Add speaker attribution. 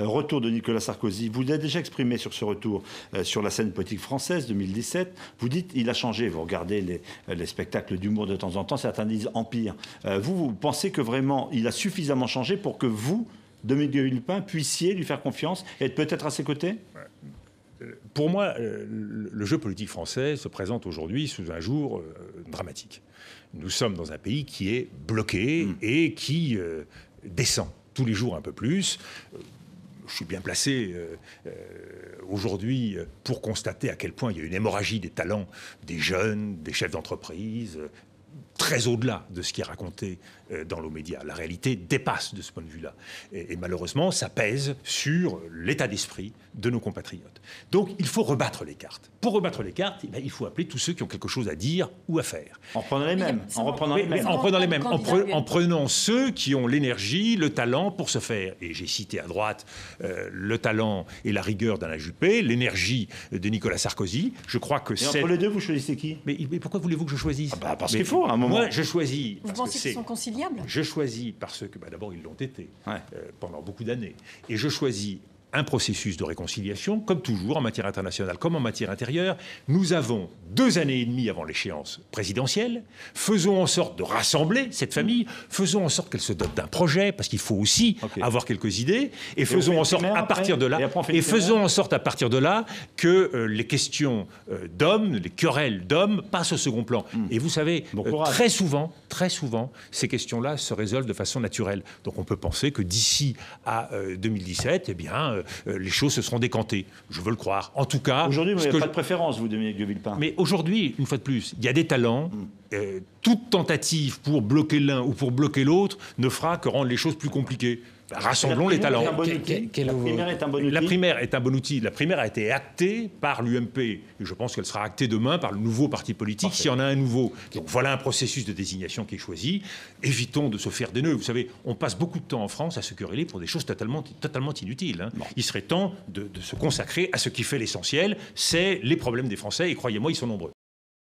Speaker 1: Retour de Nicolas Sarkozy. Vous l'avez déjà exprimé sur ce retour sur la scène politique française 2017. Vous dites il a changé. Vous regardez les spectacles d'humour de temps en temps. Certains disent empire. Vous pensez que vraiment il a suffisamment changé pour que vous, Dominique de Villepin, puissiez lui faire confiance et être peut-être à ses côtés?
Speaker 2: Pour moi, le jeu politique français se présente aujourd'hui sous un jour dramatique. Nous sommes dans un pays qui est bloqué et qui descend tous les jours un peu plus. Je suis bien placé aujourd'hui pour constater à quel point il y a une hémorragie des talents des jeunes, des chefs d'entreprise, très au-delà de ce qui est raconté dans nos médias. La réalité dépasse de ce point de vue-là. Et malheureusement, ça pèse sur l'état d'esprit de nos compatriotes. Donc, il faut rebattre les cartes. Pour rebattre les cartes, eh bien, il faut appeler tous ceux qui ont quelque chose à dire ou à faire.
Speaker 1: En prenant les mêmes. En reprenant les mêmes.
Speaker 2: En prenant les mêmes. En prenant ceux qui ont l'énergie, le talent pour se faire. Et j'ai cité à droite le talent et la rigueur d'Alain Juppé, l'énergie de Nicolas Sarkozy. Je crois que c'est...
Speaker 1: Entre les deux, vous choisissez qui?
Speaker 2: Mais pourquoi voulez-vous que je choisisse?
Speaker 1: Parce qu'il faut, à un moment.
Speaker 2: Moi, je choisis...
Speaker 3: Vous pensez qu'ils sont conciliables?
Speaker 2: Je choisis parce que, d'abord, ils l'ont été pendant beaucoup d'années. Et je choisis un processus de réconciliation, comme toujours en matière internationale, comme en matière intérieure. Nous avons 2 années et demie avant l'échéance présidentielle. Faisons en sorte de rassembler cette famille. Faisons en sorte qu'elle se dote d'un projet, parce qu'il faut aussi avoir quelques idées. Et faisons en sorte à partir de là, que les questions d'hommes, les querelles d'hommes passent au second plan. Et vous savez, très souvent, ces questions-là se résolvent de façon naturelle. Donc on peut penser que d'ici à 2017, eh bien, les choses se seront décantées. Je veux le croire. En tout cas...
Speaker 1: Aujourd'hui, vous n'avez pas de préférence, vous, Dominique de Villepin.
Speaker 2: Mais aujourd'hui, une fois de plus, il y a des talents. Toute tentative pour bloquer l'un ou pour bloquer l'autre ne fera que rendre les choses plus compliquées. Rassemblons les talents.
Speaker 1: La primaire est un bon outil.
Speaker 2: La primaire est un bon outil. La primaire a été actée par l'UMP. Et je pense qu'elle sera actée demain par le nouveau parti politique, s'il y en a un nouveau. Donc voilà un processus de désignation qui est choisi. Évitons de se faire des nœuds. Vous savez, on passe beaucoup de temps en France à se quereller pour des choses totalement inutiles. Hein. Il serait temps de se consacrer à ce qui fait l'essentiel, c'est les problèmes des Français. Et croyez-moi, ils sont nombreux.